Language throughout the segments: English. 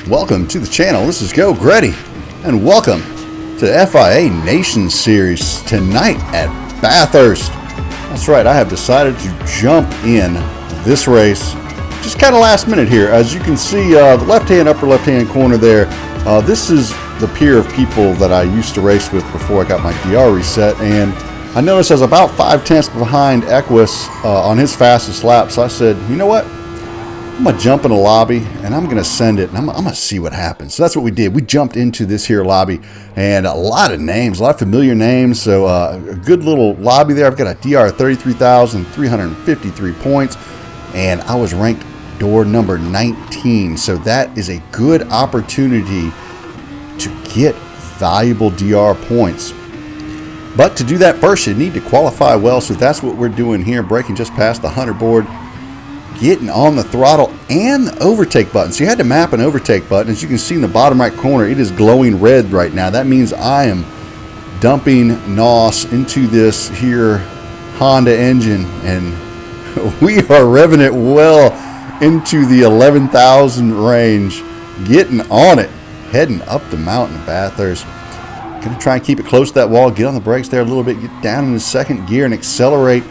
Welcome to the channel. This is Geauxgreddy, and welcome to the FIA Nation Series tonight at Bathurst. That's right, I have decided to jump in this race just kind of last minute here. As you can see, the upper left-hand corner there, this is the peer of people that I used to race with before I got my DR reset, and I noticed I was about 5/10 behind Equus on his fastest lap, so I said, you know what? I'm going to jump in a lobby, and I'm going to send it, and I'm going to see what happens. So that's what we did. We jumped into this here lobby, and a lot of names, a lot of familiar names, so a good little lobby there. I've got a DR 33,353 points, and I was ranked door number 19, so that is a good opportunity to get valuable DR points. But to do that first, you need to qualify well, so that's what we're doing here, braking just past the 100 board, getting on the throttle and the overtake button. So you had to map an overtake button. As you can see in the bottom right corner, it is glowing red right now. That means I am dumping NOS into this here Honda engine, and we are revving it well into the 11,000 range, getting on it, heading up the mountain of Bathurst. Gonna try and keep it close to that wall, get on the brakes there a little bit, get down in the second gear and accelerate.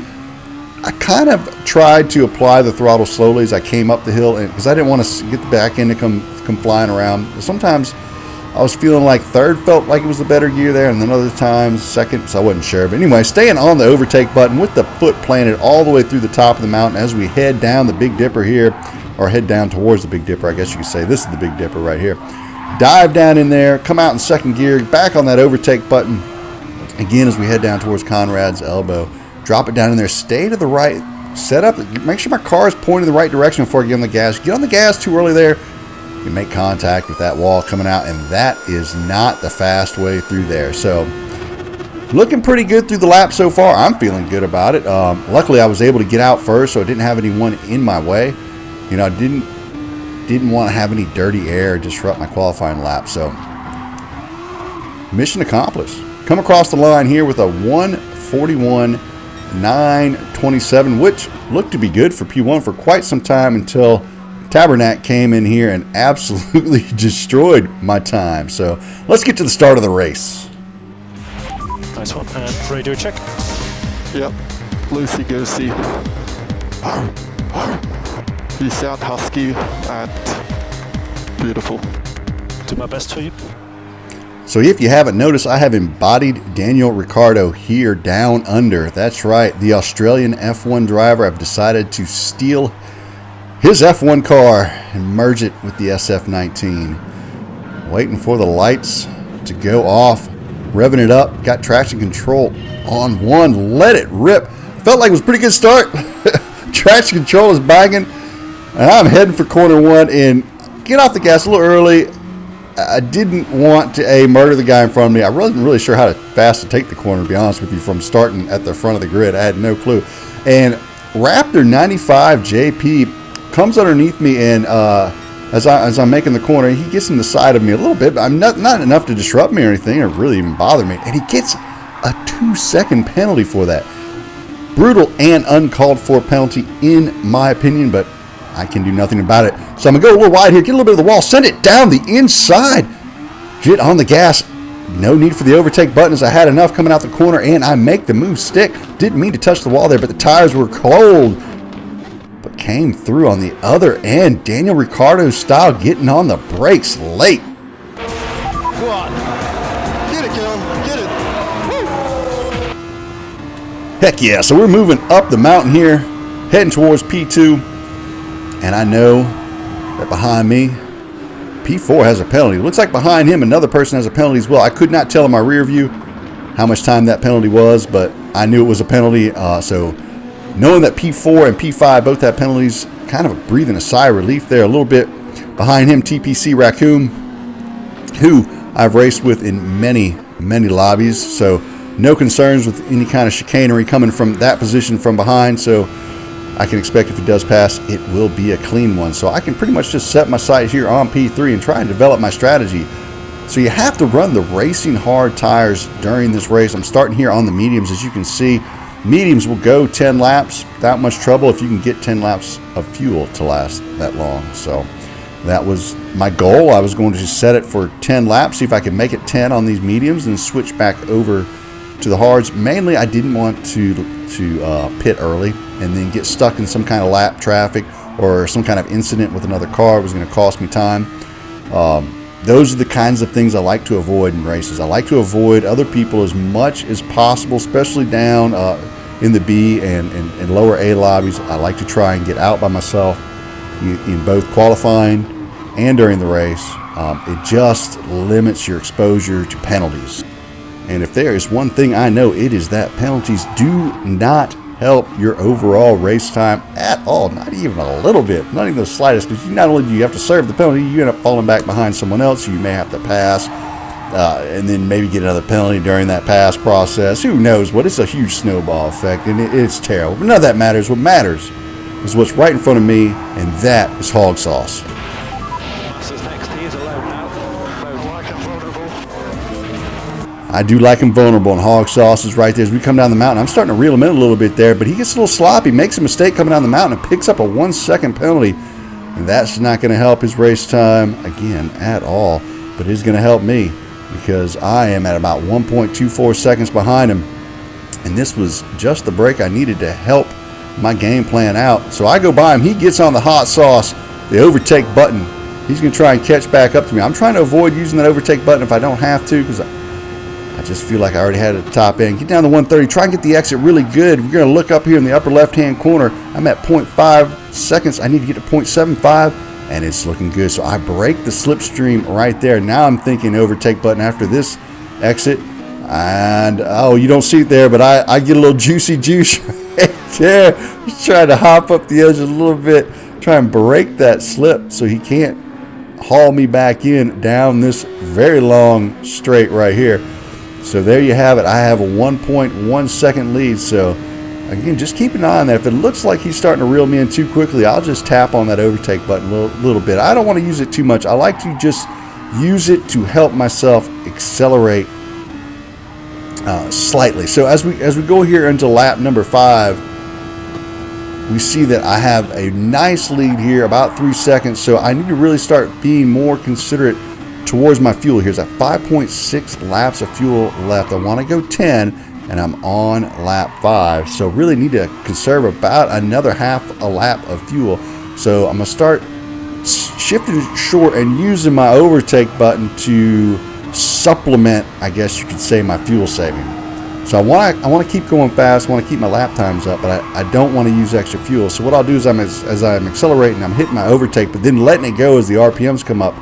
I kind of tried to apply the throttle slowly as I came up the hill, and because I didn't want to get the back end to come flying around. Sometimes I was feeling like third felt like it was the better gear there, and then other times second, so I wasn't sure. But anyway, staying on the overtake button with the foot planted all the way through the top of the mountain as we head down the Big Dipper here, or head down towards the Big Dipper, I guess you could say. This is the Big Dipper right here. Dive down in there, come out in second gear, back on that overtake button again as we head down towards Conrad's elbow. Drop it down in there, stay to the right, set up, make sure my car is pointing in the right direction before I get on the gas. Get on the gas too early there, you make contact with that wall coming out, and that is not the fast way through there. So looking pretty good through the lap so far. I'm feeling good about it. Luckily I was able to get out first, so I didn't have anyone in my way. You know, I didn't want to have any dirty air disrupt my qualifying lap. So mission accomplished. Come across the line here with a 1:41.927, which looked to be good for P1 for quite some time until Tabernac came in here and absolutely destroyed my time. So let's get to the start of the race. Nice one, and radio check. Yep, loosey-goosey. You sound husky and beautiful. Do my best for you. So if you haven't noticed, I have embodied Daniel Ricciardo here down under. That's right, the Australian F1 driver. I've decided to steal his F1 car and merge it with the SF19. Waiting for the lights to go off, revving it up, got traction control on one, let it rip. Felt like it was a pretty good start. Traction control is banging, and I'm heading for corner one and get off the gas a little early. I didn't want to murder the guy in front of me. I wasn't really sure how fast to take the corner, to be honest with you, from starting at the front of the grid. I had no clue. And Raptor 95 JP comes underneath me, and as I'm making the corner, he gets in the side of me a little bit, but I'm not enough to disrupt me or anything, or really even bother me. And he gets a 2-second penalty for that. Brutal and uncalled for penalty, in my opinion, but I can do nothing about it. So I'm going to go a little wide here, get a little bit of the wall, send it down the inside, get on the gas. No need for the overtake button as I had enough coming out the corner, and I make the move stick. Didn't mean to touch the wall there, but the tires were cold. But came through on the other end. Daniel Ricciardo style, getting on the brakes late. Come on. Get it, Kel. Get it. Woo. Heck yeah. So we're moving up the mountain here, heading towards P2. And I know that behind me, P4 has a penalty. Looks like behind him, another person has a penalty as well. I could not tell in my rear view how much time that penalty was, but I knew it was a penalty. So knowing that P4 and P5 both have penalties, kind of breathing a sigh of relief there a little bit. Behind him, TPC Raccoon, who I've raced with in many, many lobbies. So no concerns with any kind of chicanery coming from that position from behind. So I can expect if he does pass, it will be a clean one. So I can pretty much just set my sight here on P3 and try and develop my strategy. So you have to run the racing hard tires during this race. I'm starting here on the mediums, as you can see. Mediums will go 10 laps without much trouble if you can get 10 laps of fuel to last that long. So That was my goal. I was going to just set it for 10 laps, see if I could make it 10 on these mediums and switch back over to the hards. Mainly, I didn't want to pit early and then get stuck in some kind of lap traffic or some kind of incident with another car. It was going to cost me time. Those are the kinds of things I like to avoid in races. I like to avoid other people as much as possible, especially down in the B and lower A lobbies. I like to try and get out by myself in both qualifying and during the race. It just limits your exposure to penalties. And if there is one thing I know, it is that penalties do not help your overall race time at all. Not even a little bit, not even the slightest, because not only do you have to serve the penalty, you end up falling back behind someone else who you may have to pass, and then maybe get another penalty during that pass process. Who knows what? It's a huge snowball effect, and it's terrible. But none of that matters. What matters is what's right in front of me, and that is hog sauce. I do like him vulnerable, and hog sauce is right there as we come down the mountain. I'm starting to reel him in a little bit there, but he gets a little sloppy, makes a mistake coming down the mountain, and picks up a 1-second penalty. And that's not going to help his race time, again, at all. But it is going to help me because I am at about 1.24 seconds behind him. And this was just the break I needed to help my game plan out. So I go by him. He gets on the hot sauce, the overtake button. He's going to try and catch back up to me. I'm trying to avoid using that overtake button if I don't have to, because I just feel like I already had it at the top end. Get down to 130. Try and get the exit really good. We're going to look up here in the upper left-hand corner. I'm at 0.5 seconds. I need to get to 0.75, and it's looking good. So I break the slipstream right there. Now I'm thinking overtake button after this exit. And, oh, you don't see it there, but I get a little juicy juice right there. Just trying to hop up the edge a little bit. Try and break that slip so he can't haul me back in down this very long straight right here. So there you have it. I have a 1.1 second lead. So again, just keep an eye on that. If it looks like he's starting to reel me in too quickly, I'll just tap on that overtake button a little bit. I don't want to use it too much. I like to just use it to help myself accelerate slightly. So as we go here into lap number 5, we see that I have a nice lead here, about 3 seconds. So I need to really start being more considerate towards my fuel. Here's at 5.6 laps of fuel left. I want to go 10, and I'm on lap 5. So really need to conserve about another half a lap of fuel. So I'm going to start shifting short and using my overtake button to supplement, I guess you could say, my fuel saving. So I want to keep going fast. I want to keep my lap times up, but I don't want to use extra fuel. So what I'll do is as I'm accelerating, I'm hitting my overtake, but then letting it go as the RPMs come up,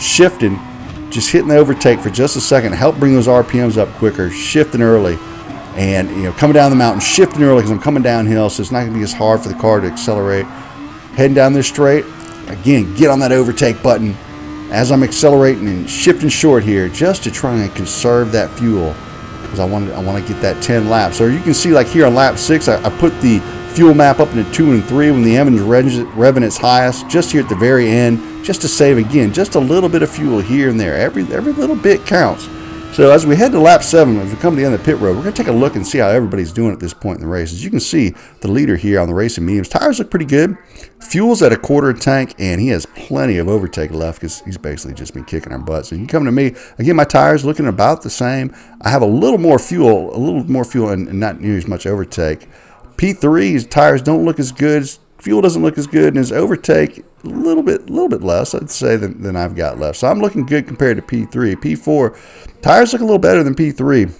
shifting, just hitting the overtake for just a second, help bring those RPMs up quicker, shifting early, and coming down the mountain, shifting early because I'm coming downhill, so it's not going to be as hard for the car to accelerate. Heading down this straight, again, get on that overtake button as I'm accelerating and shifting short here, just to try and conserve that fuel, because I want to get that 10 laps. So you can see, like here on lap 6, I put the fuel map up into 2 and 3 when the engine's revving its highest, just here at the very end, just to save, again, just a little bit of fuel here and there. Every little bit counts. So as we head to lap 7, as we come to the end of the pit road, we're going to take a look and see how everybody's doing at this point in the race. As you can see, the leader here on the racing mediums, tires look pretty good. Fuel's at a quarter tank, and he has plenty of overtake left because he's basically just been kicking our butts. And you come to me, again, my tires looking about the same. I have a little more fuel and not near as much overtake. P3's tires don't look as good. Fuel doesn't look as good, and his overtake a little bit less, I'd say, than I've got left. So I'm looking good compared to P3. P4 tires look a little better than P3,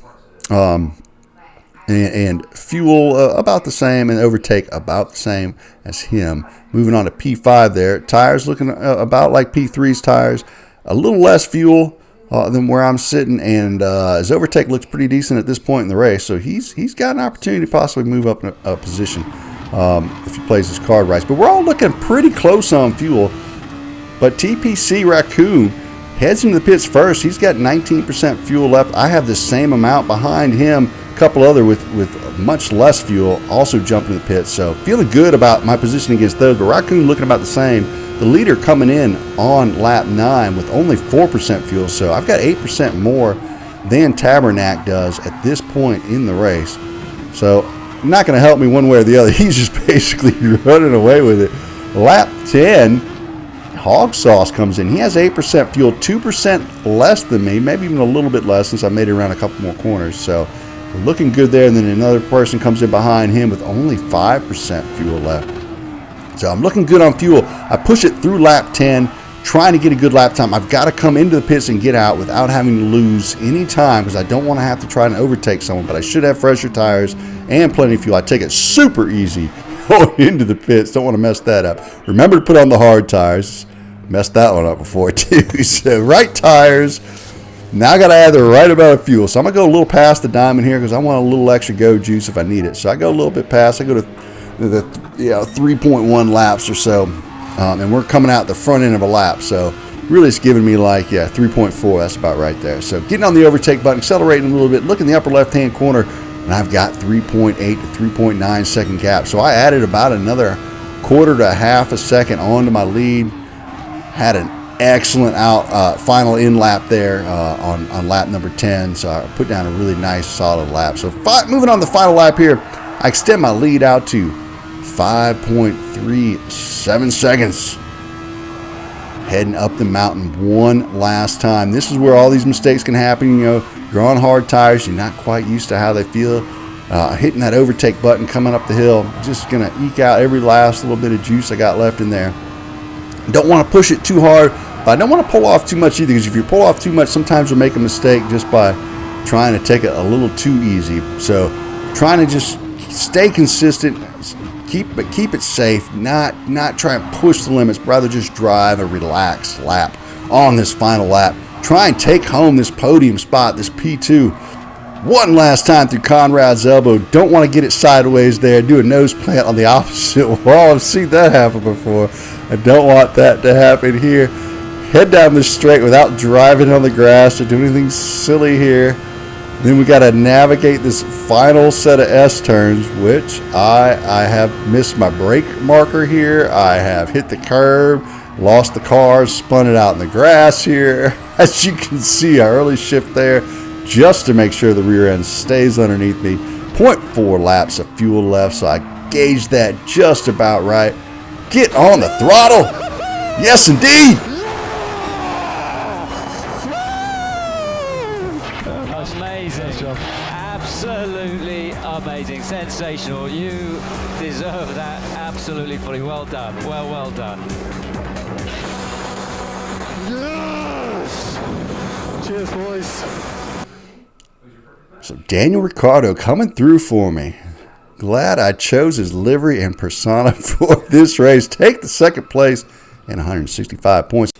and fuel about the same, and overtake about the same as him. Moving on to P5 there, tires looking about like P3's tires, a little less fuel than where I'm sitting, and his overtake looks pretty decent at this point in the race. So he's got an opportunity to possibly move up in a position if he plays his card right. But we're all looking pretty close on fuel. But TPC Raccoon heads into the pits first. He's got 19% fuel left. I have the same amount behind him. A couple other with much less fuel also jumping the pits. So feeling good about my position against those. But Raccoon looking about the same. The leader coming in on lap 9 with only 4% fuel. So I've got 8% more than Tabernac does at this point in the race. So not going to help me one way or the other. He's just basically running away with it. Lap 10, Hog Sauce comes in. He has 8% fuel, 2% less than me, maybe even a little bit less since I made it around a couple more corners. So looking good there. And then another person comes in behind him with only 5% fuel left. So I'm looking good on fuel. I push it through lap 10, trying to get a good lap time. I've got to come into the pits and get out without having to lose any time because I don't want to have to try and overtake someone, but I should have fresher tires and plenty of fuel. I take it super easy going into the pits. Don't want to mess that up. Remember to put on the hard tires. Messed that one up before too. So right tires. Now I got to add the right amount of fuel. So I'm going to go a little past the diamond here because I want a little extra go juice if I need it. So I go a little bit past. I go to the 3.1 laps or so. And we're coming out the front end of a lap. So really it's giving me like, 3.4. That's about right there. So getting on the overtake button, accelerating a little bit. Look in the upper left-hand corner. And I've got 3.8 to 3.9 second gap. So I added about another quarter to half a second onto my lead. Had an excellent final in lap there on lap number 10. So I put down a really nice solid lap. So moving on the final lap here, I extend my lead out to 5.37 seconds. Heading up the mountain one last time. This is where all these mistakes can happen. You know, you're on hard tires. You're not quite used to how they feel. Hitting that overtake button coming up the hill. Just going to eke out every last little bit of juice I got left in there. Don't want to push it too hard, but I don't want to pull off too much either, because if you pull off too much, sometimes you'll make a mistake just by trying to take it a little too easy. So trying to just stay consistent, keep it safe, not try and push the limits, rather just drive a relaxed lap on this final lap. Try and take home this podium spot, this P2. One last time through Conrad's elbow. Don't want to get it sideways there. Do a nose plant on the opposite wall. I've seen that happen before. I don't want that to happen here. Head down the straight without driving on the grass or doing anything silly here. Then we got to navigate this final set of S turns, which I have missed my brake marker here. I have hit the curb, lost the car, spun it out in the grass here. As you can see, I early shift there just to make sure the rear end stays underneath me. 0.4 laps of fuel left, so I gauged that just about right. Get on the throttle. Yes, indeed. Amazing. Absolutely amazing. Sensational. You deserve that absolutely fully. Well done. Well done. Yes! Cheers, boys. So Daniel Ricciardo coming through for me. Glad I chose his livery and persona for this race. Take the second place and 165 points.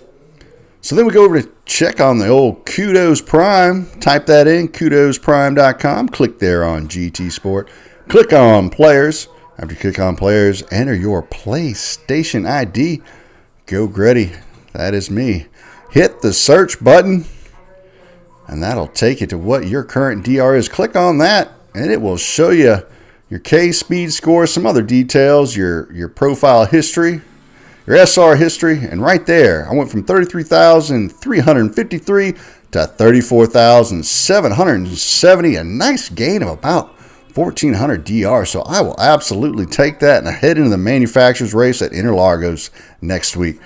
So then we go over to check on the old Kudos Prime. Type that in, kudosprime.com. Click there on GT Sport. Click on Players. After you click on Players, enter your PlayStation ID. Geauxgreddy, that is me. Hit the search button, and that'll take you to what your current DR is. Click on that, and it will show you your K-speed score, some other details, your profile history, your SR history, and right there, I went from 33,353 to 34,770, a nice gain of about 1,400 DR. So I will absolutely take that and I head into the manufacturer's race at Interlagos next week.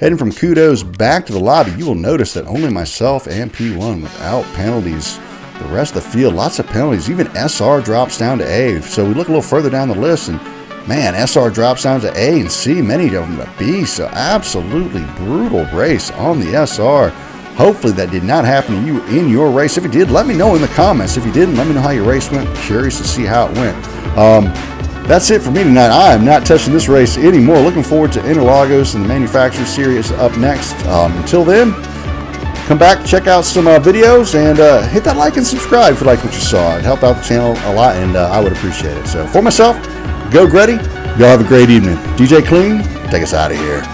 Heading from Kudos back to the lobby, you will notice that only myself and P1 without penalties. The rest of the field, lots of penalties. Even SR drops down to A. So we look a little further down the list, and man, SR drops down to A and C, many of them to B. So absolutely brutal race on the SR. Hopefully that did not happen to you in your race. If it did, let me know in the comments. If you didn't, let me know how your race went. Curious to see how it went. That's it for me tonight. I am not touching this race anymore. Looking forward to Interlagos and the Manufacturer Series up next. Until then, come back, check out some videos, and hit that like and subscribe if you like what you saw. It helped out the channel a lot, and I would appreciate it. So for myself, Geauxgreddy, y'all have a great evening. DJcLean, take us out of here.